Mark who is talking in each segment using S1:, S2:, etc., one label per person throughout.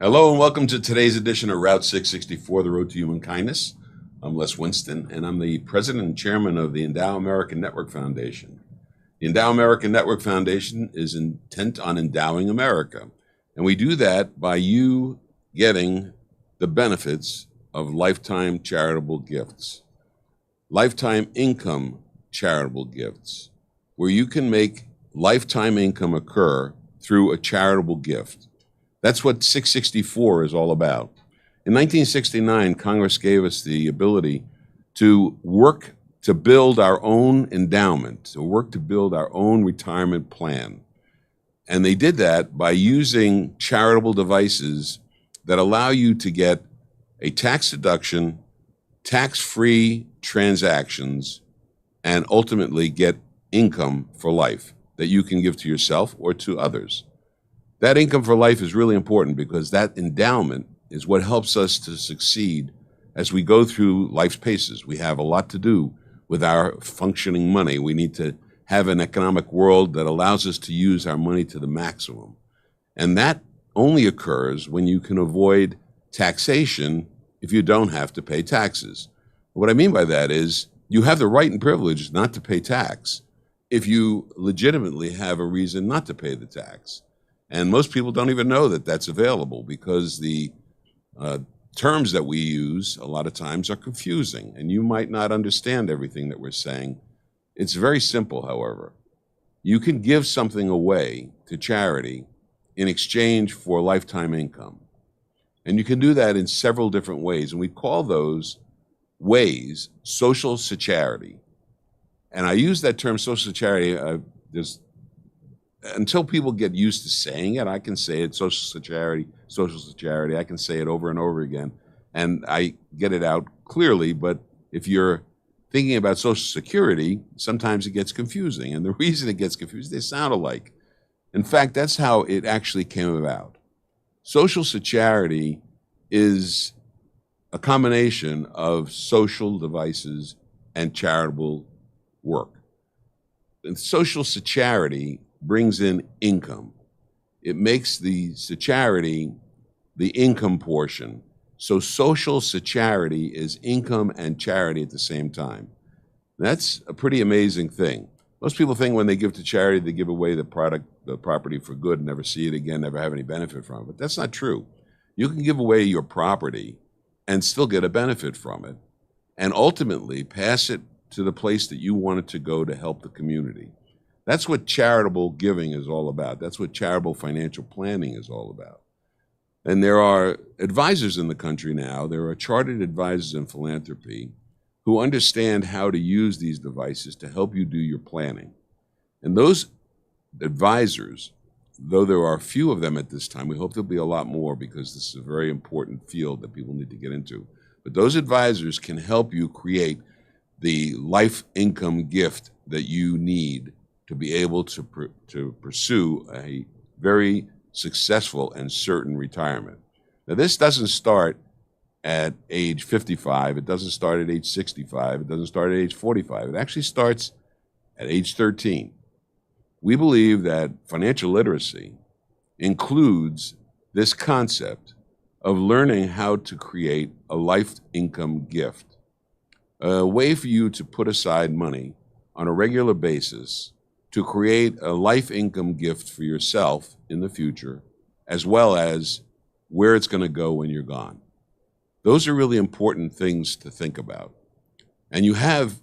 S1: Hello and welcome to today's edition of Route 664, The Road to Human Kindness. I'm Les Winston, and I'm the president and chairman of the Endow American Network Foundation. The Endow American Network Foundation is intent on endowing America, and we do that by you getting the benefits of lifetime charitable gifts, lifetime income charitable gifts, where you can make lifetime income occur through a charitable gift. That's what 664 is all about. In 1969, Congress gave us the ability to work to build our own endowment, to work to build our own retirement plan. And they did that by using charitable devices that allow you to get a tax deduction, tax-free transactions, and ultimately get income for life that you can give to yourself or to others. That income for life is really important because that endowment is what helps us to succeed as we go through life's paces. We have a lot to do with our functioning money. We need to have an economic world that allows us to use our money to the maximum. And that only occurs when you can avoid taxation if you don't have to pay taxes. What I mean by that is you have the right and privilege not to pay tax if you legitimately have a reason not to pay the tax. And most people don't even know that that's available because the terms that we use a lot of times are confusing, and you might not understand everything that we're saying. It's very simple, however. You can give something away to charity in exchange for lifetime income. And you can do that in several different ways, and we call those ways social security. And I use that term social security, until people get used to saying it. I can say it, social security. I can say it over and over again, and I get it out clearly. But if you're thinking about Social Security, sometimes it gets confusing. And the reason it gets confused, they sound alike. In fact, that's how it actually came about. Social security is a combination of social devices and charitable work. And social security brings in income. It makes the security the income portion. So social security is income and charity at the same time. That's a pretty amazing thing. Most people think when they give to charity, they give away the property for good, and never see it again, never have any benefit from it. But that's not true. You can give away your property and still get a benefit from it, and ultimately pass it to the place that you want it to go to help the community. That's what charitable giving is all about. That's what charitable financial planning is all about. And there are advisors in the country now, there are chartered advisors in philanthropy who understand how to use these devices to help you do your planning. And those advisors, though there are a few of them at this time, we hope there'll be a lot more because this is a very important field that people need to get into. But those advisors can help you create the life income gift that you need to be able to pursue a very successful and certain retirement. Now, this doesn't start at age 55. It doesn't start at age 65. It doesn't start at age 45. It actually starts at age 13. We believe that financial literacy includes this concept of learning how to create a life income gift, a way for you to put aside money on a regular basis to create a life income gift for yourself in the future, as well as where it's going to go when you're gone. Those are really important things to think about. And you have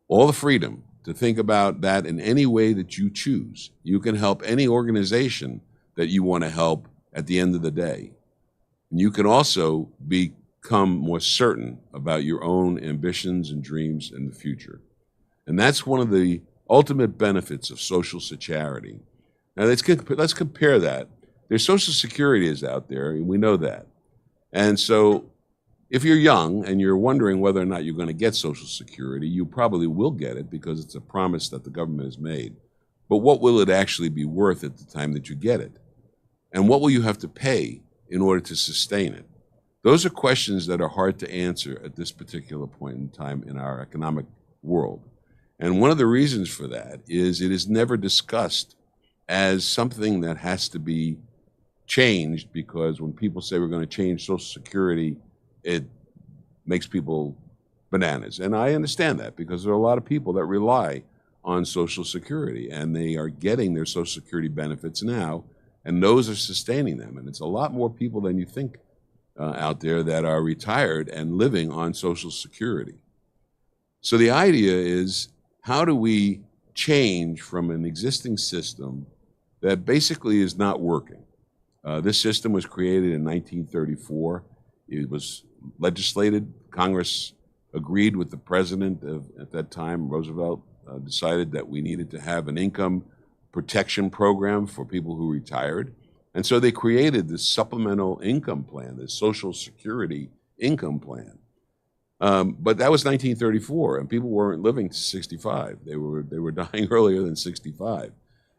S1: all the freedom to think about that in any way that you choose. You can help any organization that you want to help at the end of the day. And you can also become more certain about your own ambitions and dreams in the future. And that's one of the ultimate benefits of social security. Now, let's compare that. There's Social Security is out there, and we know that. And so if you're young and you're wondering whether or not you're going to get Social Security, you probably will get it because it's a promise that the government has made. But what will it actually be worth at the time that you get it? And what will you have to pay in order to sustain it? Those are questions that are hard to answer at this particular point in time in our economic world. And one of the reasons for that is it is never discussed as something that has to be changed, because when people say we're going to change Social Security, it makes people bananas. And I understand that, because there are a lot of people that rely on Social Security, and they are getting their Social Security benefits now, and those are sustaining them. And it's a lot more people than you think out there that are retired and living on Social Security. So the idea is, how do we change from an existing system that basically is not working? This system was created in 1934. It was legislated. Congress agreed with the president at that time, Roosevelt, decided that we needed to have an income protection program for people who retired. And so they created this supplemental income plan, this Social Security income plan. But that was 1934, and people weren't living to 65. They were dying earlier than 65.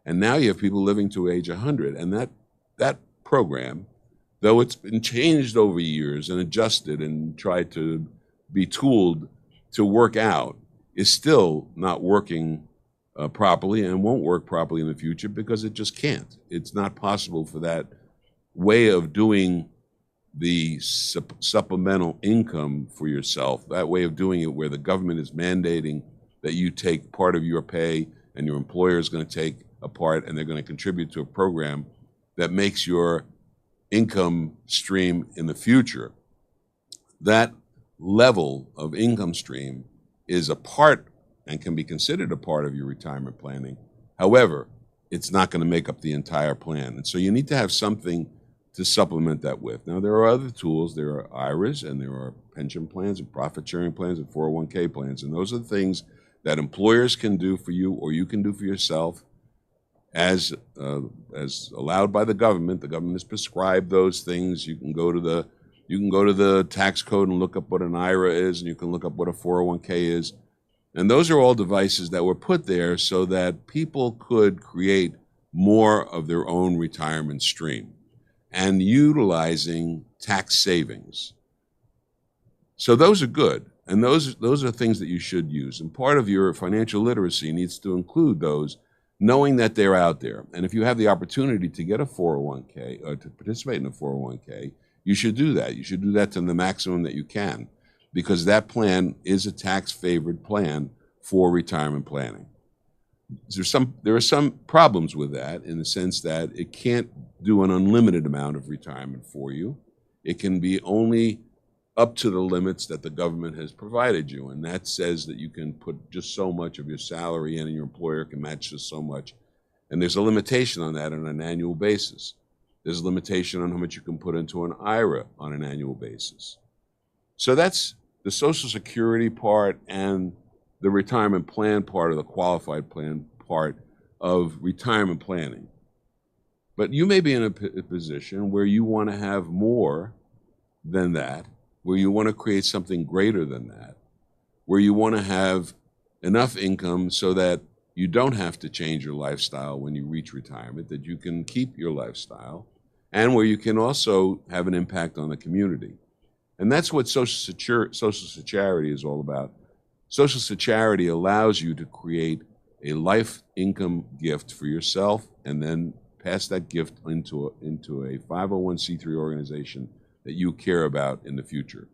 S1: And now you have people living to age 100. And that program, though it's been changed over years and adjusted and tried to be tooled to work out, is still not working properly, and won't work properly in the future, because it just can't. It's not possible for that way of doing the supplemental income for yourself, that way of doing it where the government is mandating that you take part of your pay and your employer is going to take a part, and they're going to contribute to a program that makes your income stream in the future. That level of income stream is a part and can be considered a part of your retirement planning. However, it's not going to make up the entire plan. And so you need to have something to supplement that with. Now, there are other tools. There are IRAs, and there are pension plans and profit sharing plans and 401k plans. And those are the things that employers can do for you, or you can do for yourself, as allowed by the government. The government has prescribed those things. You can go to the tax code and look up what an IRA is, and you can look up what a 401k is. And those are all devices that were put there so that people could create more of their own retirement stream and utilizing tax savings. So those are good, and those are things that you should use. And part of your financial literacy needs to include those, knowing that they're out there. And if you have the opportunity to get a 401k or to participate in a 401k, you should do that. You should do that to the maximum that you can, because that plan is a tax-favored plan for retirement planning. There are some problems with that, in the sense that it can't do an unlimited amount of retirement for you. It can be only up to the limits that the government has provided you, and that says that you can put just so much of your salary in, and your employer can match just so much. And there's a limitation on that on an annual basis. There's a limitation on how much you can put into an IRA on an annual basis. So that's the Social Security part and the retirement plan part, of the qualified plan part of retirement planning. But you may be in a position where you want to have more than that, where you want to create something greater than that, where you want to have enough income so that you don't have to change your lifestyle when you reach retirement, that you can keep your lifestyle, and where you can also have an impact on the community. And that's what Social Security is all about. Social Security allows you to create a life income gift for yourself, and then pass that gift into a 501c3 organization that you care about in the future.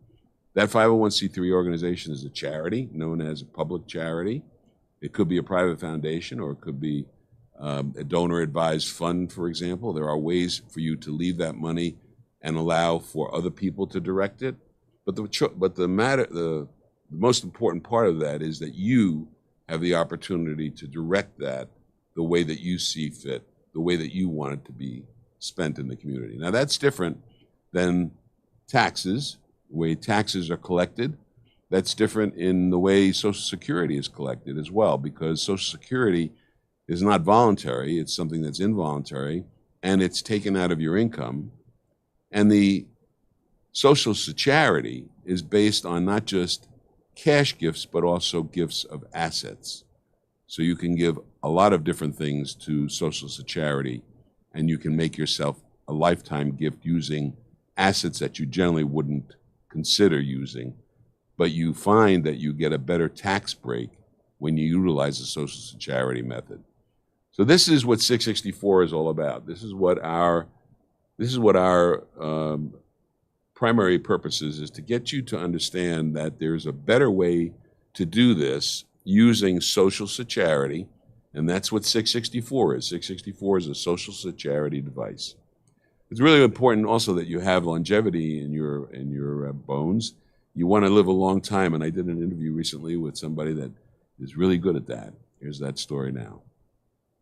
S1: That 501c3 organization is a charity, known as a public charity. It could be a private foundation, or it could be a donor-advised fund, for example. There are ways for you to leave that money and allow for other people to direct it. But the most important part of that is that you have the opportunity to direct that the way that you see fit, the way that you want it to be spent in the community. Now, that's different than taxes, the way taxes are collected. That's different in the way Social Security is collected as well, because Social Security is not voluntary. It's something that's involuntary, and it's taken out of your income. And the Social Security is based on not just cash gifts, but also gifts of assets. So you can give a lot of different things to Social Security, and you can make yourself a lifetime gift using assets that you generally wouldn't consider using, but you find that you get a better tax break when you utilize the Social Security method. So this is what 664 is all about. This this is what our primary purpose is to get you to understand that there's a better way to do this using social charity, and that's what 664 is. 664 is a social charity device. It's really important also that you have longevity in your bones. You want to live a long time, and I did an interview recently with somebody that is really good at that. Here's that story now.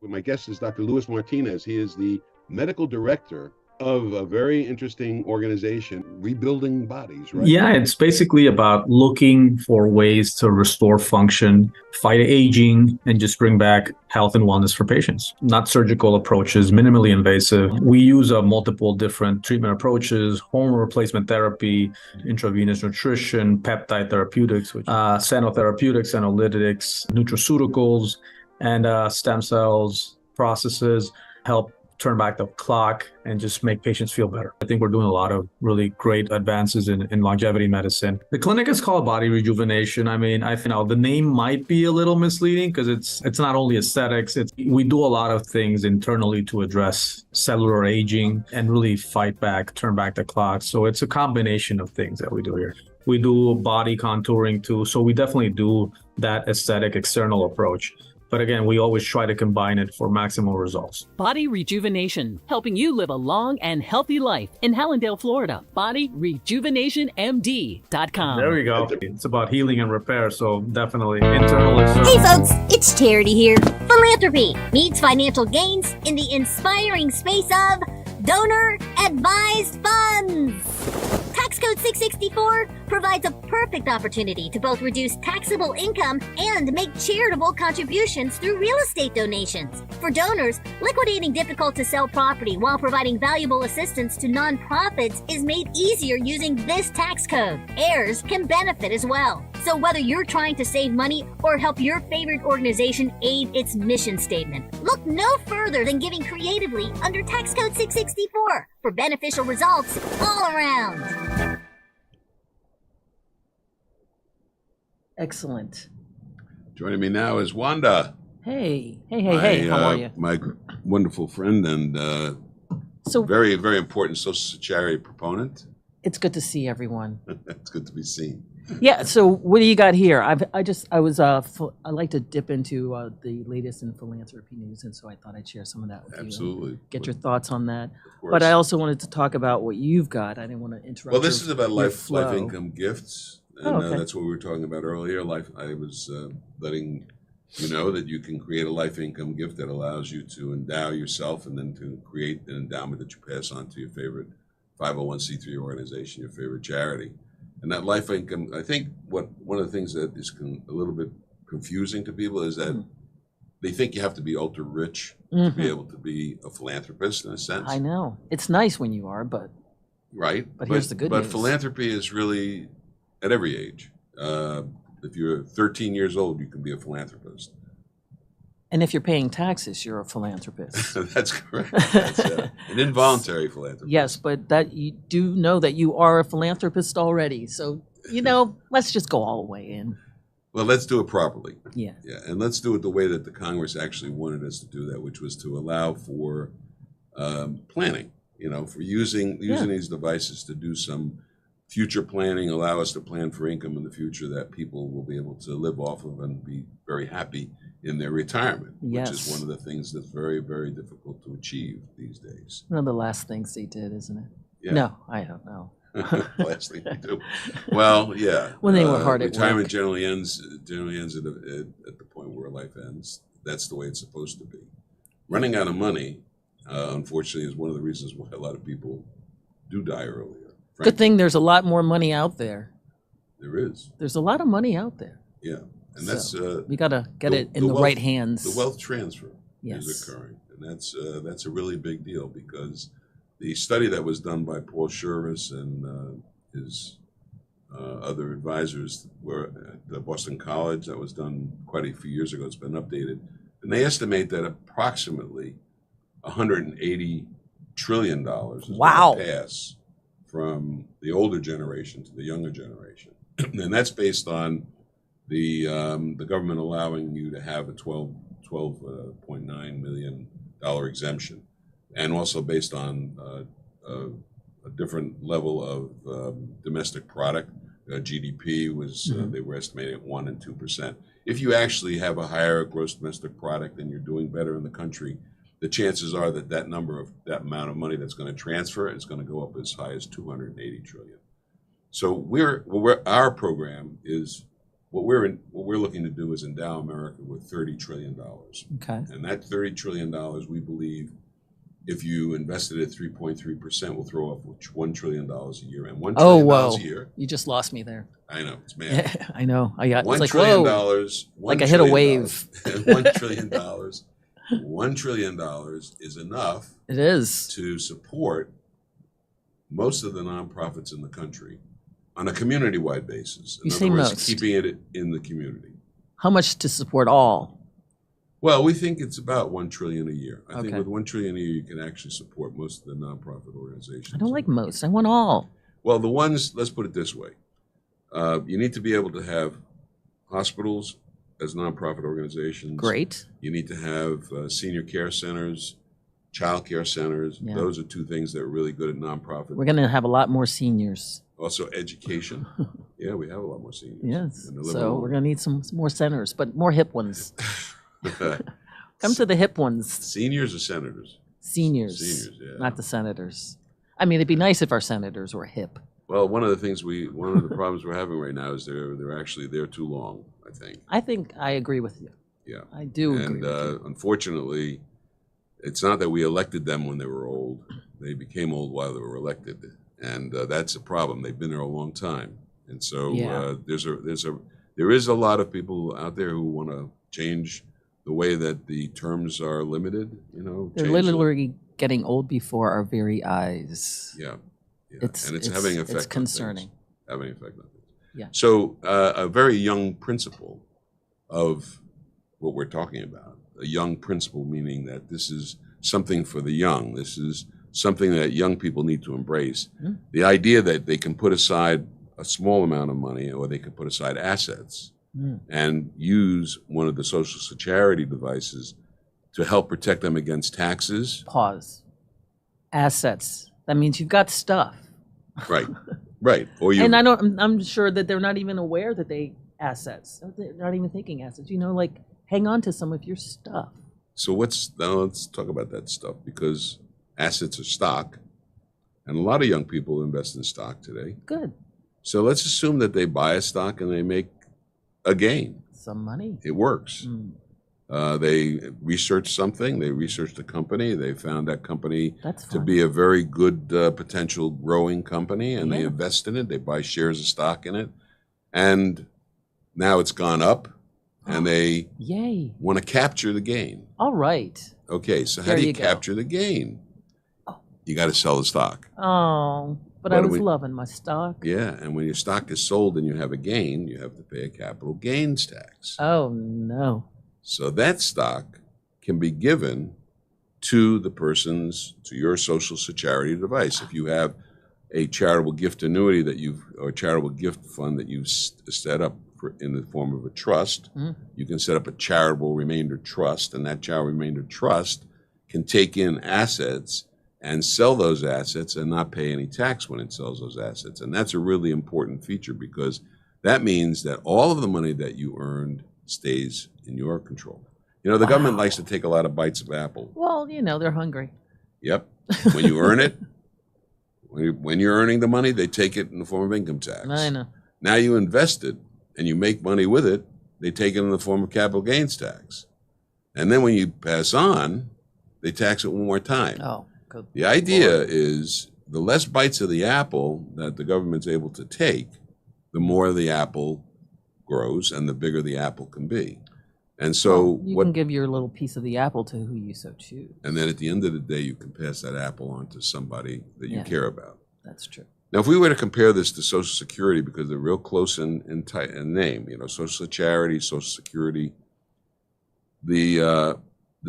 S1: My guest is Dr. Luis Martinez. He is the medical director of a very interesting organization, Rebuilding Bodies, right?
S2: Yeah, it's basically about looking for ways to restore function, fight aging, and just bring back health and wellness for patients. Not surgical approaches, minimally invasive. We use multiple different treatment approaches: hormone replacement therapy, intravenous nutrition, peptide therapeutics, xenotherapeutics, xenolytics, nutraceuticals, and stem cells processes help turn back the clock and just make patients feel better. I think we're doing a lot of really great advances in longevity medicine. The clinic is called Body Rejuvenation. I mean, I think the name might be a little misleading because it's not only aesthetics. We do a lot of things internally to address cellular aging and really turn back the clock. So it's a combination of things that we do here. We do body contouring too. So we definitely do that aesthetic external approach. But again, we always try to combine it for maximum results.
S3: Body Rejuvenation, helping you live a long and healthy life in Hallandale, Florida. BodyRejuvenationMD.com.
S2: There we go. It's about healing and repair, so definitely internal.
S4: Hey folks, it's Charity here. Philanthropy meets financial gains in the inspiring space of donor-advised funds. Tax Code 664 provides a perfect opportunity to both reduce taxable income and make charitable contributions through real estate donations. For donors, liquidating difficult-to-sell property while providing valuable assistance to nonprofits is made easier using this tax code. Heirs can benefit as well. So whether you're trying to save money or help your favorite organization aid its mission statement, look no further than giving creatively under Tax Code 664 for beneficial results all around.
S5: Excellent.
S1: Joining me now is Wanda.
S5: Hey, how are you?
S1: My wonderful friend and
S5: So
S1: very, very important social charity proponent.
S5: it's good to see everyone.
S1: It's good to be seen.
S5: Yeah. So what do you got here? I like to dip into the latest in philanthropy news, and so I thought I'd share some of that with you.
S1: Absolutely.
S5: Get your thoughts on that.
S1: Of course.
S5: But I also wanted to talk about what you've got. I didn't want to interrupt.
S1: Well, this is about
S5: your
S1: life
S5: flow.
S1: income gifts, and
S5: okay.
S1: that's what we were talking about earlier. I was letting you know that you can create a life income gift that allows you to endow yourself and then to create an endowment that you pass on to your favorite 501c3 organization, your favorite charity. And that life income, I think one of the things that is a little bit confusing to people is that they think you have to be ultra rich to be able to be a philanthropist in a sense.
S5: I know. It's nice when you are, but
S1: right.
S5: But here's the good
S1: news.
S5: news.
S1: But philanthropy is really at every age. If you're 13 years old, you can be a philanthropist.
S5: and if you're paying taxes, you're a philanthropist.
S1: That's correct. That's an involuntary philanthropist.
S5: Yes, but that you do know that you are a philanthropist already. So, let's just go all the way in.
S1: Well, let's do it properly.
S5: Yeah.
S1: Yeah, and let's do it the way that the Congress actually wanted us to do that, which was to allow for planning, for using these devices to do some future planning, allow us to plan for income in the future that people will be able to live off of and be very happy in their retirement,
S5: Yes.
S1: which is one of the things that's very, very difficult to achieve these days.
S5: One of the last things they did, isn't it?
S1: Yeah.
S5: No, I don't know.
S1: Last thing we do. Well, yeah.
S5: When they were hard at
S1: retirement
S5: work.
S1: generally ends at the point where life ends. That's the way it's supposed to be. Running out of money, unfortunately, is one of the reasons why a lot of people do die earlier.
S5: Good thing there's a lot more money out there.
S1: There is.
S5: There's a lot of money out there.
S1: Yeah. And that's
S5: we got to get it in the
S1: wealth,
S5: right hands.
S1: The wealth transfer
S5: Yes.
S1: is occurring. And that's a really big deal because the study that was done by Paul Shurvis and his other advisors were at the Boston College, that was done quite a few years ago. It's been updated. And they estimate that approximately $180 trillion is
S5: Wow.
S1: going to pass from the older generation to the younger generation. And that's based on the government allowing you to have a $12.9 million exemption, and also based on a different level of domestic product. GDP was, they were estimating at 1% and 2%. If you actually have a higher gross domestic product and you're doing better in the country, the chances are that that amount of money that's going to transfer is going to go up as high as 280 trillion. So our program is what we're looking to do is endow America with $30 trillion.
S5: Okay.
S1: And that $30 trillion, we believe, if you invested at 3.3%, will throw off $1 trillion a year. And $1 trillion a year.
S5: You just lost me there.
S1: I know, it's mad.
S5: I know. It's
S1: $1
S5: like,
S1: trillion,
S5: whoa. Like I hit a
S1: trillion
S5: wave.
S1: $1 trillion. $1 trillion is enough
S5: It is.
S1: to support most of the nonprofits in the country on a community-wide basis. In
S5: You
S1: other
S5: say
S1: words,
S5: most.
S1: keeping it in the community.
S5: How much to support all?
S1: Well, we think it's about $1 trillion a year. I think
S5: Okay.
S1: with $1 trillion a year, you can actually support most of the nonprofit organizations.
S5: I don't like most. I want all.
S1: Well, the ones, let's put it this way. You need to be able to have hospitals as nonprofit organizations.
S5: Great.
S1: You need to have senior care centers, child care centers.
S5: Yeah.
S1: Those are two things that are really good at nonprofit.
S5: We're going to have a lot more seniors.
S1: Also education. Yeah, we have a lot more seniors.
S5: Yes.
S1: And they're living
S5: So
S1: longer.
S5: we're going to need some more centers, but more hip ones. Come to the hip ones.
S1: Seniors or senators?
S5: Seniors.
S1: Seniors, yeah.
S5: Not the senators. I mean, it'd be nice if our senators were hip.
S1: Well, one of the problems we're having right now is they're too long, I think.
S5: I think I agree with you.
S1: Yeah.
S5: I do agree
S1: And
S5: with you.
S1: unfortunately, it's not that we elected them when they were old. They became old while they were elected. And that's a problem. They've been there a long time. And so
S5: Yeah.
S1: there is a lot of people out there who want to change the way that the terms are limited,
S5: They're
S1: change them.
S5: literally getting old before our very eyes.
S1: Yeah.
S5: It's
S1: and it's having an effect
S5: It's concerning.
S1: on things. Having an effect on things.
S5: Yeah.
S1: So a very young principle of what we're talking about, a young principle meaning that this is something for the young. This is something that young people need to embrace.
S5: Mm.
S1: The idea that they can put aside a small amount of money or they can put aside assets and use one of the social charity devices to help protect them against taxes.
S5: Pause. Assets. That means you've got stuff.
S1: Right, right. Or you
S5: And I'm sure that they're not even aware that they assets. They're not even thinking assets. Like hang on to some of your stuff.
S1: So now let's talk about that stuff, because assets are stock, and a lot of young people invest in stock today.
S5: Good.
S1: So let's assume that they buy a stock and they make a gain.
S5: Some money.
S1: It works. They researched something. They researched a company. They found that company
S5: That's
S1: to
S5: fun.
S1: be a very good potential growing company, and they
S5: Yeah.
S1: invest in it. They buy shares of stock in it, and now it's gone up, and they
S5: Yay.
S1: want to capture the gain.
S5: All right.
S1: Okay, so how
S5: There
S1: do you
S5: you go.
S1: capture the gain? You got to sell the stock.
S5: Oh, but
S1: What
S5: I
S1: do
S5: was
S1: we-
S5: loving my stock.
S1: Yeah, and when your stock is sold and you have a gain, you have to pay a capital gains tax.
S5: Oh no.
S1: So that stock can be given to your social charity device. If you have a charitable gift annuity or charitable gift fund that you've set up in the form of a trust, you can set up a charitable remainder trust, and that charitable remainder trust can take in assets and sell those assets and not pay any tax when it sells those assets. And that's a really important feature, because that means that all of the money that you earned stays in your control. The government likes to take a lot of bites of apple.
S5: Well, they're hungry.
S1: Yep. When you earn it, when you're earning the money, they take it in the form of income tax.
S5: I know.
S1: Now you invest it and you make money with it, they take it in the form of capital gains tax. And then when you pass on, they tax it one more time.
S5: Oh, good.
S1: The idea is the less bites of the apple that the government's able to take, the more the apple grows and the bigger the apple can be. And so
S5: You can give your little piece of the apple to who you so choose.
S1: and then at the end of the day, you can pass that apple on to somebody that you
S5: Yeah.
S1: care about.
S5: That's true.
S1: Now, if we were to compare this to Social Security, because they're real close in name, Social Charity, Social Security, the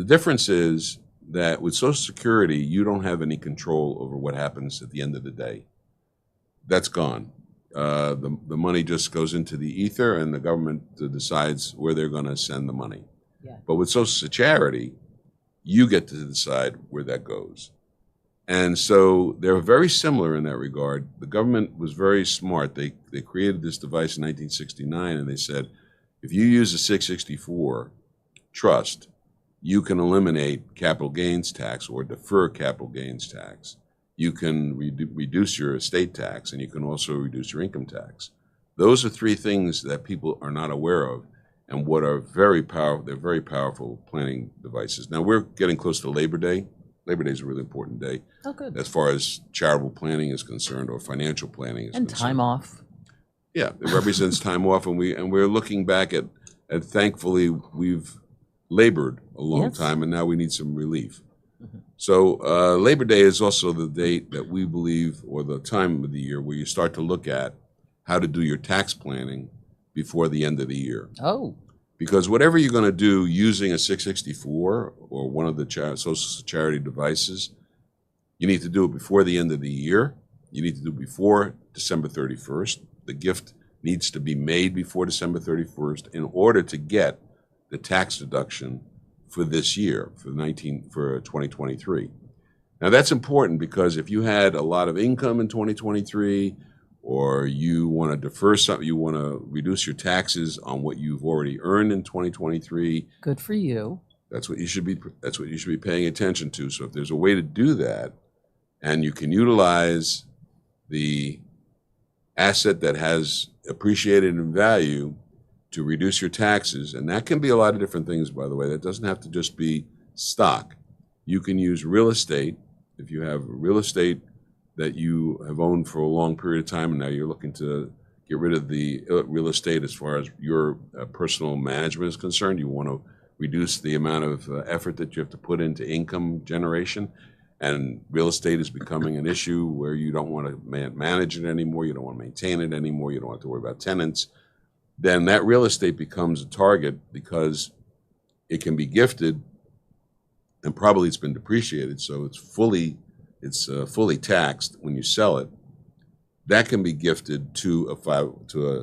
S1: difference is that with Social Security, you don't have any control over what happens at the end of the day. That's gone. The money just goes into the ether, and the government decides where they're going to send the money.
S5: Yeah.
S1: But with Social Charity, you get to decide where that goes. And so they're very similar in that regard. The government was very smart. They created this device in 1969, and they said, if you use a 664 trust, you can eliminate capital gains tax or defer capital gains tax. You can reduce your estate tax, and you can also reduce your income tax. Those are three things that people are not aware of, and what are very powerful. They're very powerful planning devices. Now we're getting close to Labor Day. Labor Day is a really important day.
S5: Oh, good.
S1: As far as charitable planning is concerned, or financial planning is
S5: And
S1: concerned.
S5: time off.
S1: Yeah, it represents time off, and we're looking back at thankfully we've labored a long
S5: Yes.
S1: time, and now we need some relief. So Labor Day is also the date that we believe, or the time of the year where you start to look at how to do your tax planning before the end of the year.
S5: Oh,
S1: Because whatever you're going to do using a 664 or one of the social charity devices, you need to do it before the end of the year. You need to do it before December 31st. The gift needs to be made before December 31st in order to get the tax deduction for this year, for 2023. Now that's important because if you had a lot of income in 2023, or you want to defer something, you want to reduce your taxes on what you've already earned in 2023,
S5: good for you.
S1: that's what you should be paying attention to. So if there's a way to do that, and you can utilize the asset that has appreciated in value to reduce your taxes, and that can be a lot of different things, by the way. That doesn't have to just be stock. You can use real estate. If you have real estate that you have owned for a long period of time, and now you're looking to get rid of the real estate as far as your personal management is concerned, you want to reduce the amount of effort that you have to put into income generation, and real estate is becoming an issue where you don't want to manage it anymore, you don't want to maintain it anymore, you don't have to worry about tenants, then that real estate becomes a target because it can be gifted, and probably it's been depreciated, so it's fully taxed when you sell it. That can be gifted to a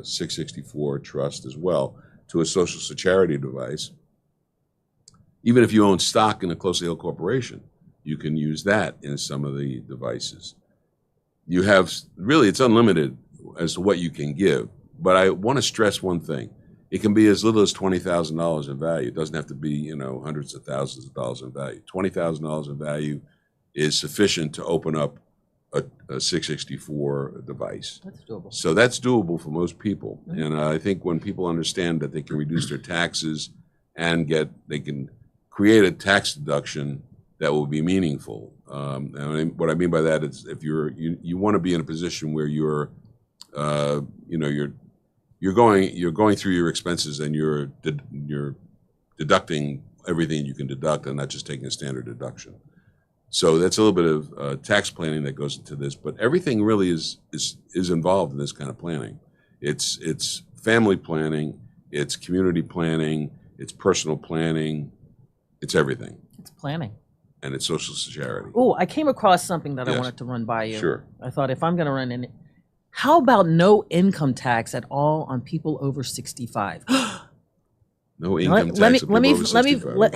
S1: 664 trust as well, to a social charity device. Even if you own stock in a closely held corporation, you can use that in some of the devices. You have it's unlimited as to what you can give. But I want to stress one thing. It can be as little as $20,000 in value. It doesn't have to be, hundreds of thousands of dollars in value. $20,000 in value is sufficient to open up a 664 device.
S5: That's doable.
S1: So that's doable for most people. Mm-hmm. And I think when people understand that they can reduce their taxes and they can create a tax deduction that will be meaningful. And what I mean by that is if you want to be in a position where you're going through your expenses and you're deducting everything you can deduct and not just taking a standard deduction. So that's a little bit of tax planning that goes into this, but everything really is involved in this kind of planning. It's family planning, it's community planning, it's personal planning, it's everything.
S5: It's planning.
S1: And it's social charity.
S5: Oh, I came across something that
S1: Yes.
S5: I wanted to run by you.
S1: Sure.
S5: I thought if I'm going to run in, how about no income tax at all on people over 65?
S1: No income tax.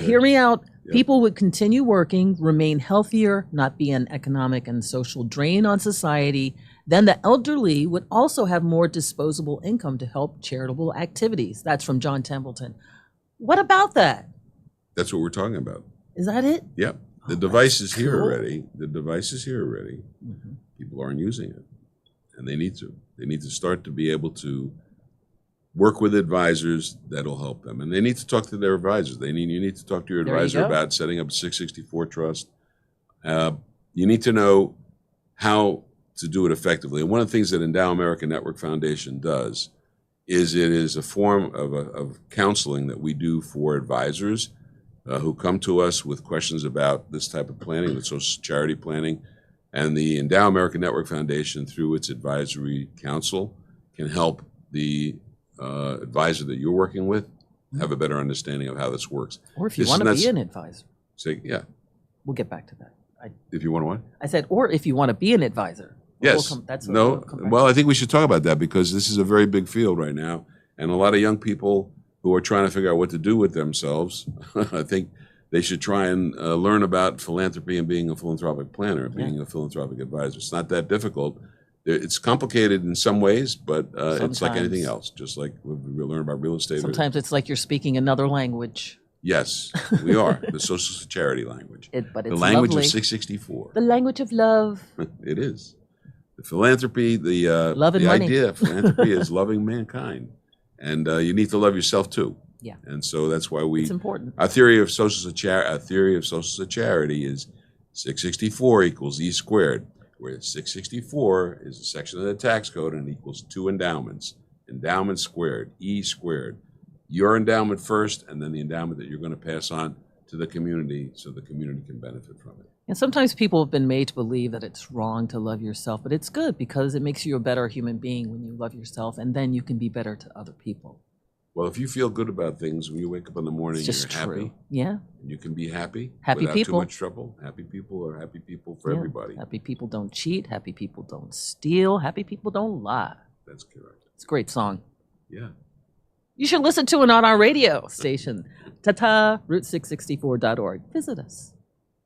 S5: Hear me out.
S1: Yep.
S5: People would continue working, remain healthier, not be an economic and social drain on society. Then the elderly would also have more disposable income to help charitable activities. That's from John Templeton. What about that?
S1: That's what we're talking about.
S5: Is that it?
S1: Yep. The device is here
S5: cool.
S1: already. The device is here already. Mm-hmm. People aren't using it, and they need to. They need to start to be able to work with advisors that'll help them, and they need to talk to their advisors. You need to talk to your advisor about setting up a 664 trust. You need to know how to do it effectively. And one of the things that Endow American Network Foundation does is it is a form of counseling that we do for advisors who come to us with questions about this type of planning, the social charity planning. And the Endow American Network Foundation, through its advisory council, can help the advisor that you're working with have a better understanding of how this works.
S5: Or if you want to be an advisor.
S1: Say, yeah.
S5: We'll get back to that.
S1: If you want to what?
S5: I said, or if you want to be an advisor.
S1: Yes. Well, I think we should talk about that because this is a very big field right now. And a lot of young people who are trying to figure out what to do with themselves, I think they should try and learn about philanthropy and being a philanthropic planner, being a philanthropic advisor. It's not that difficult. It's complicated in some ways, but it's like anything else. Just like we learn about real estate.
S5: Sometimes it's like you're speaking another language.
S1: Yes, we are. The social charity language.
S5: But it's
S1: the language
S5: lovely.
S1: of 664.
S5: The language of love.
S1: It is. The philanthropy,
S5: Love and
S1: the
S5: money.
S1: idea of philanthropy is loving mankind. And you need to love yourself too.
S5: Yeah.
S1: And so that's why
S5: It's important.
S1: our theory of social charity is 664 equals E squared, where 664 is a section of the tax code and equals 2 endowments. Endowment squared, E squared. Your endowment first, and then the endowment that you're going to pass on to the community so the community can benefit from it.
S5: And sometimes people have been made to believe that it's wrong to love yourself, but it's good because it makes you a better human being when you love yourself, and then you can be better to other people.
S1: Well, if you feel good about things when you wake up in the morning,
S5: It's just
S1: you're happy.
S5: true. Yeah.
S1: And you can be happy.
S5: Happy
S1: without
S5: people.
S1: too much trouble. Happy people are happy people for
S5: Yeah.
S1: everybody.
S5: Happy people don't cheat. Happy people don't steal. Happy people don't lie.
S1: That's correct.
S5: It's a great song.
S1: Yeah.
S5: You should listen to it on our radio station. Ta-ta, route664.org. Visit us.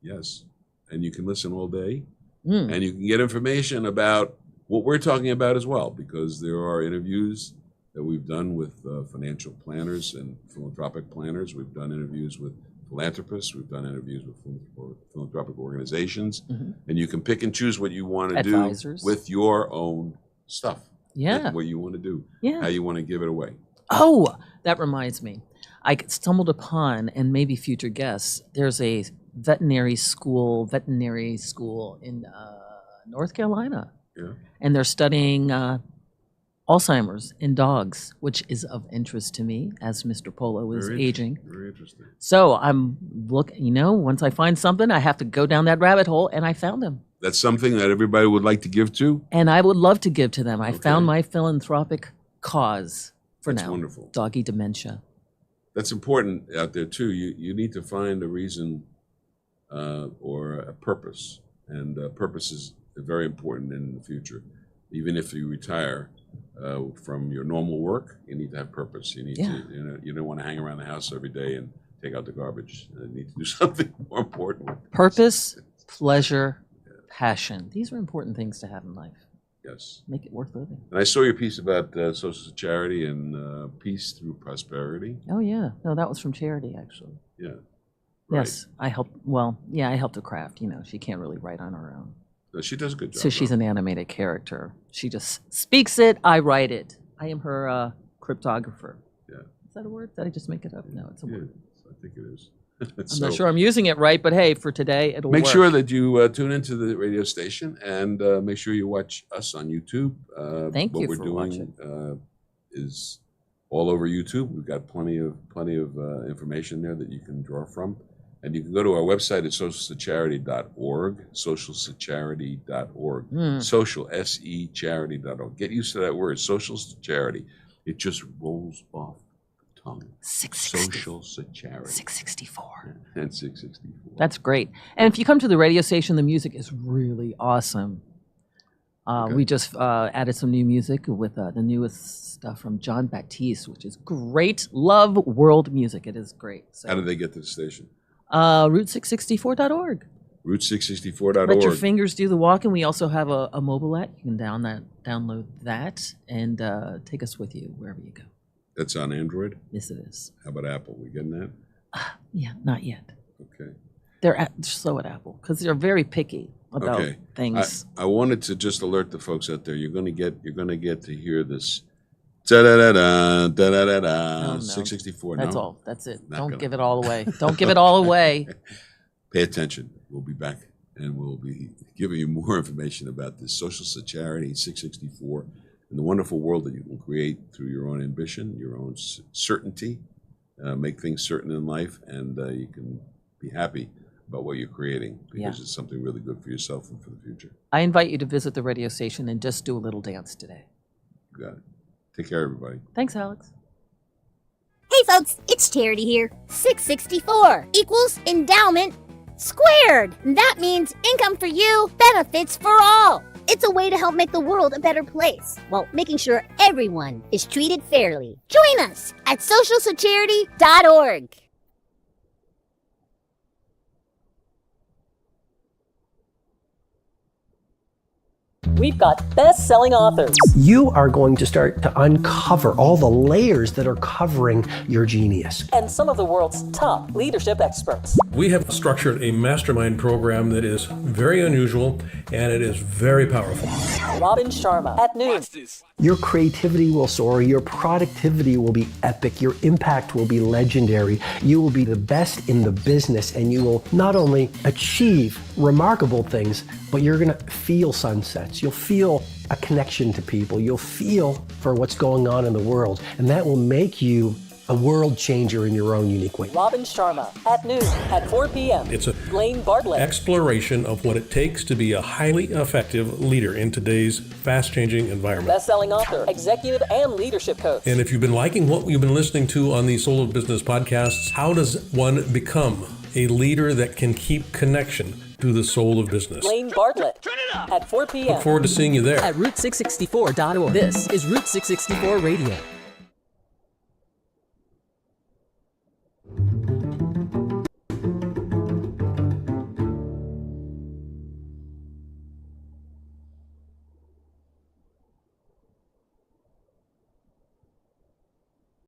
S1: Yes. And you can listen all day.
S5: Mm.
S1: And you can get information about what we're talking about as well, because there are interviews that we've done with financial planners and philanthropic planners. We've done interviews with philanthropists. We've done interviews with philanthropic organizations.
S5: Mm-hmm.
S1: And you can pick and choose what you want to
S5: Advisors.
S1: do with your own stuff.
S5: Yeah.
S1: What you want to do.
S5: Yeah.
S1: How you want to give it away.
S5: Oh, that reminds me. I stumbled upon, and maybe future guests, there's a veterinary school in North Carolina.
S1: Yeah.
S5: And they're studying Alzheimer's in dogs, which is of interest to me as Mr. Polo is aging.
S1: Very interesting.
S5: So I'm looking, once I find something, I have to go down that rabbit hole, and I found him.
S1: That's something that everybody would like to give to.
S5: And I would love to give to them. I
S1: Okay.
S5: found my philanthropic cause for
S1: That's
S5: now.
S1: wonderful.
S5: Doggy dementia.
S1: That's important out there too. You need to find a reason or a purpose, and purpose is very important in the future. Even if you retire from your normal work, you need to have purpose. You need to, you don't want to hang around the house every day and take out the garbage. You need to do something more important. With
S5: Purpose, pleasure, passion. These are important things to have in life.
S1: Yes.
S5: Make it worth living.
S1: And I saw your piece about social charity and peace through prosperity.
S5: Oh, yeah. No, that was from Charity, actually.
S1: Yeah. Right.
S5: Yes. I helped her craft. She can't really write on her own.
S1: No, she does a good job.
S5: So she's an animated character. She just speaks it. I write it. I am her cryptographer.
S1: Yeah.
S5: Is that a word? Did I just make it up? No, it's a word.
S1: I think it is.
S5: I'm not sure I'm using it right, but hey, for today, it'll
S1: Make
S5: work.
S1: sure that you tune into the radio station and make sure you watch us on YouTube.
S5: Thank you
S1: What
S5: for
S1: we're doing is all over YouTube. We've got plenty of information there that you can draw from. And you can go to our website at socialsecharity.org, socialsecharity.org, social, S-E, charity.org. Get used to that word, social charity. It just rolls off the tongue.
S5: 660.
S1: Social charity.
S5: 664.
S1: And 664.
S5: That's great. And if you come to the radio station, the music is really awesome. We just added some new music with the newest stuff from John Baptiste, which is great. Love world music. It is great. So,
S1: How did they get to the station?
S5: route664.org.
S1: Route664.org.
S5: Let your fingers do the walking. We also have a mobile app. You can download that and take us with you wherever you go.
S1: That's on Android?
S5: Yes, it is.
S1: How about Apple? We getting that?
S5: Yeah, not yet.
S1: Okay.
S5: They're slow at Apple because they're very picky about
S1: Okay.
S5: things.
S1: I wanted to just alert the folks out there. You're gonna get to hear this. Da da da da da da da.
S5: Oh, no.
S1: 664.
S5: That's
S1: no?
S5: all. That's it.
S1: Not
S5: Don't
S1: gonna.
S5: give it all away. Don't give it all away.
S1: Pay attention. We'll be back, and we'll be giving you more information about this social charity 664 and the wonderful world that you can create through your own ambition, your own certainty, make things certain in life, and you can be happy about what you're creating because it's something really good for yourself and for the future.
S5: I invite you to visit the radio station and just do a little dance today.
S1: You got it. Take care, everybody.
S5: Thanks, Alex.
S4: Hey folks, it's Charity here. 664 equals endowment squared. That means income for you, benefits for all. It's a way to help make the world a better place while making sure everyone is treated fairly. Join us at socialsecharity.org.
S3: we've got best-selling authors.
S6: You are going to start to uncover all the layers that are covering your genius.
S3: And some of the world's top leadership experts.
S7: We have structured a mastermind program that is very unusual and it is very powerful.
S3: Robin Sharma at noon.
S6: Your creativity will soar, your productivity will be epic, your impact will be legendary, you will be the best in the business, and you will not only achieve remarkable things, but you're going to feel sunsets. You'll feel a connection to people. You'll feel for what's going on in the world, and that will make you a world changer in your own unique way.
S3: Robin Sharma at noon at 4 p.m.
S7: It's a
S3: Blaine Bartlett.
S7: exploration of what it takes to be a highly effective leader in today's fast-changing environment.
S3: Best-selling author, executive and leadership coach.
S7: And if you've been liking what you've been listening to on these Soul of Business podcasts, how does one become a leader that can keep connection to the soul of business?
S3: Blaine Bartlett at 4 p.m.
S7: Look forward to seeing you there.
S3: At Route664.org. This is Route 664 Radio.